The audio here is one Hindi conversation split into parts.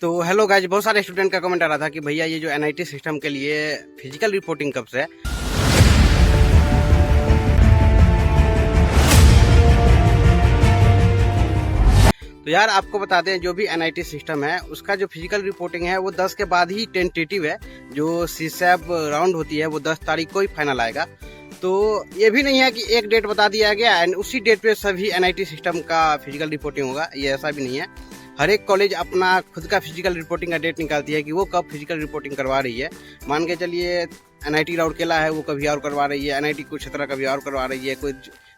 तो हेलो गाइज, बहुत सारे स्टूडेंट का कमेंट आ रहा था कि भैया ये जो एनआईटी सिस्टम के लिए फिजिकल रिपोर्टिंग कब से है। तो यार आपको बता दें, जो भी एनआईटी सिस्टम है उसका जो फिजिकल रिपोर्टिंग है वो 10 के बाद ही टेंटेटिव है। जो सीसैप राउंड होती है वो 10 तारीख को ही फाइनल आएगा। तो ये भी नहीं है कि एक डेट बता दिया गया एंड उसी डेट पे सभी एनआईटी सिस्टम का फिजिकल रिपोर्टिंग होगा, ये ऐसा भी नहीं है। हर एक कॉलेज अपना खुद का फिजिकल रिपोर्टिंग का डेट निकालती है कि वो कब फिजिकल रिपोर्टिंग करवा रही है। मान के चलिए एनआईटी राउरकेला है वो कभी और करवा रही है, एनआईटी कुरुक्षेत्र कभी और करवा रही है, कोई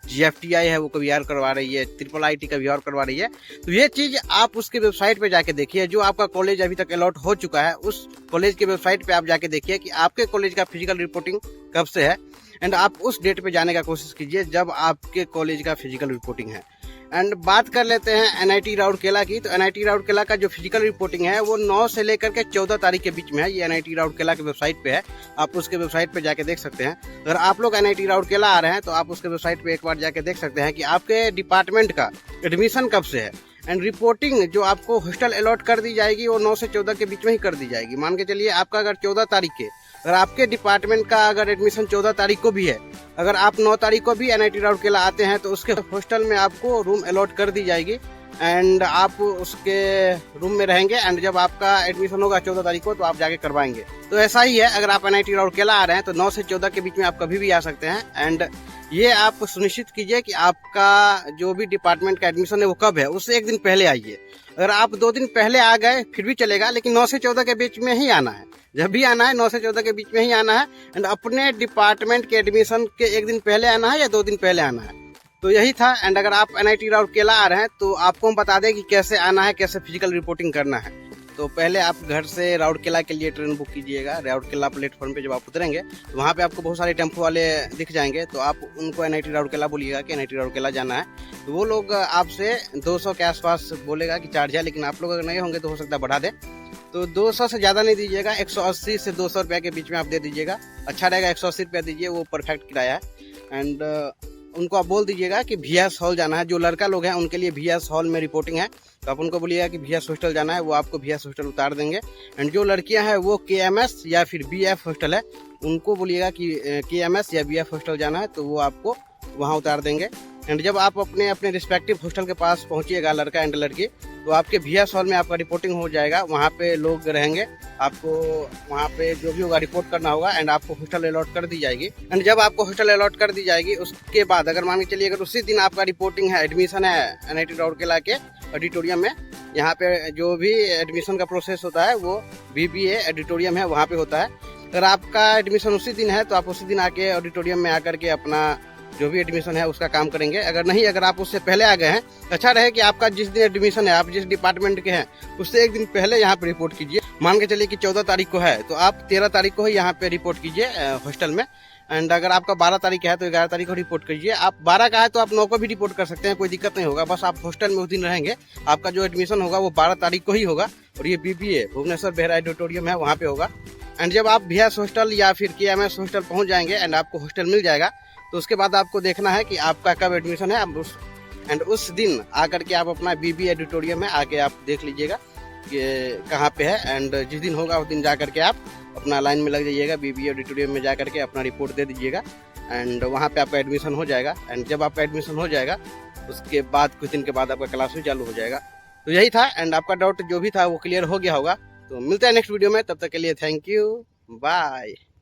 जीएफटीआई है वो कभी और करवा रही है, ट्रिपल आईटी कभी और करवा रही है। तो ये चीज़ आप उसके वेबसाइट पे जाके देखिए, जो आपका कॉलेज अभी तक अलॉट हो चुका है उस कॉलेज के वेबसाइट पे आप जाके देखिए कि आपके कॉलेज का फिजिकल रिपोर्टिंग कब से है एंड आप उस डेट पे जाने का कोशिश कीजिए जब आपके कॉलेज का फिजिकल रिपोर्टिंग है। एंड बात कर लेते हैं एनआईटी राउरकेला की। तो एनआईटी राउरकेला का जो फिजिकल रिपोर्टिंग है वो 9 से लेकर के 14 तारीख के बीच में है। ये एनआईटी राउरकेला के वेबसाइट पे है, आप उसके वेबसाइट पे जाके देख सकते हैं। अगर आप लोग एनआईटी राउरकेला आ रहे हैं तो आप उसके वेबसाइट पे एक बार जाके देख सकते हैं कि आपके डिपार्टमेंट का एडमिशन कब से है। एंड रिपोर्टिंग जो आपको हॉस्टल अलॉट कर दी जाएगी वो 9 से 14 के बीच में ही कर दी जाएगी। मान के चलिए आपका अगर 14 तारीख के, अगर आपके डिपार्टमेंट का अगर एडमिशन 14 तारीख को भी है, अगर आप 9 तारीख को भी एनआईटी राउरकेला आते हैं तो उसके हॉस्टल में आपको रूम अलॉट कर दी जाएगी एंड आप उसके रूम में रहेंगे। एंड जब आपका एडमिशन होगा 14 तारीख को तो आप जाके करवाएंगे। तो ऐसा ही है, अगर आप एनआईटी राउरकेला आ रहे हैं तो 9 से 14 के बीच में आप कभी भी आ सकते हैं। एंड ये आप सुनिश्चित कीजिए कि आपका जो भी डिपार्टमेंट का एडमिशन है वो कब है, उससे एक दिन पहले आइए। अगर आप 2 दिन पहले आ गए फिर भी चलेगा, लेकिन 9 से 14 के बीच में ही आना है। जब भी आना है 9 से 14 के बीच में ही आना है एंड अपने डिपार्टमेंट के एडमिशन के एक दिन पहले आना है या 2 दिन पहले आना है। तो यही था। एंड अगर आप एनआईटी राउरकेला आ रहे हैं तो आपको हम बता दें कि कैसे आना है, कैसे फिजिकल रिपोर्टिंग करना है। तो पहले आप घर से राउरकेला के लिए ट्रेन बुक कीजिएगा। राउरकेला प्लेटफॉर्म पे जब आप उतरेंगे तो वहाँ पे आपको बहुत सारे टेम्पो वाले दिख जाएंगे, तो आप उनको एनआईटी राउरकेला बोलिएगा कि एनआईटी राउरकेला जाना है। तो वो लोग आपसे 200 के आसपास बोलेगा कि चार्ज है, लेकिन आप लोग अगर नहीं होंगे तो हो सकता है बढ़ा दे। तो 200 से ज़्यादा नहीं दीजिएगा, 180 से 200 रुपये के बीच में आप दे दीजिएगा, अच्छा रहेगा। 180 रुपया दीजिए, वो परफेक्ट किराया है। एंड उनको आप बोल दीजिएगा कि VS हॉल जाना है। जो लड़का लोग हैं उनके लिए VS हॉल में रिपोर्टिंग है, तो आप उनको बोलिएगा कि VS हॉस्टल जाना है, वो आपको VS हॉस्टल उतार देंगे। एंड जो लड़कियां हैं वो KMS या फिर BF हॉस्टल है, उनको बोलिएगा कि KMS या BF हॉस्टल जाना है, तो वो आपको वहाँ उतार देंगे। एंड जब आप अपने अपने रिस्पेक्टिव हॉस्टल के पास पहुँचिएगा, लड़का एंड लड़की, तो आपके VS हॉल में आपका रिपोर्टिंग हो जाएगा। वहाँ पे लोग रहेंगे, आपको वहाँ पे जो भी होगा रिपोर्ट करना होगा एंड आपको हॉस्टल अलॉट कर दी जाएगी। एंड जब आपको हॉस्टल अलॉट कर दी जाएगी उसके बाद अगर मान के चलिए अगर उसी दिन आपका रिपोर्टिंग है, एडमिशन है एनआईटी राउरकेला के ऑडिटोरियम में, यहाँ पे जो भी एडमिशन का प्रोसेस होता है वो BBA ऑडिटोरियम है, वहाँ पे होता है। अगर आपका एडमिशन उसी दिन है तो आप उसी दिन आके ऑडिटोरियम में आकर के अपना जो भी एडमिशन है उसका काम करेंगे। अगर नहीं, अगर आप उससे पहले आ गए हैं तो अच्छा रहे कि आपका जिस दिन एडमिशन है, आप जिस डिपार्टमेंट के हैं उससे एक दिन पहले यहाँ पे रिपोर्ट कीजिए। मान के चलिए कि 14 तारीख को है तो आप 13 तारीख को ही यहाँ पे रिपोर्ट कीजिए हॉस्टल में। एंड अगर आपका 12 तारीख है तो 11 तारीख को रिपोर्ट कीजिए। आप 12 का है तो आप 9 को भी रिपोर्ट कर सकते हैं, कोई दिक्कत नहीं होगा। बस आप हॉस्टल में उस दिन रहेंगे, आपका जो एडमिशन होगा वो 12 तारीख को ही होगा। और ये BBA भुवनेश्वर बेहरा ऑडिटोरियम है, वहाँ पे होगा। एंड जब आप VS हॉस्टल या फिर KMS हॉस्टल पहुँच जाएंगे एंड आपको हॉस्टल मिल जाएगा, तो उसके बाद आपको देखना है कि आपका कब एडमिशन है। आप उस दिन आकर के आप अपना BBA ऑडिटोरियम में आके आप देख लीजिएगा कि कहाँ पे है। एंड जिस दिन होगा उस दिन जा करके आप अपना लाइन में लग जाइएगा, BBA ऑडिटोरियम में जा करके अपना रिपोर्ट दे दीजिएगा एंड वहाँ पे आपका एडमिशन हो जाएगा। एंड जब आपका एडमिशन हो जाएगा उसके बाद कुछ दिन के बाद आपका क्लास भी चालू हो जाएगा। तो यही था। एंड आपका डाउट जो भी था वो क्लियर हो गया होगा। तो मिलते हैं नेक्स्ट वीडियो में, तब तक के लिए थैंक यू, बाय।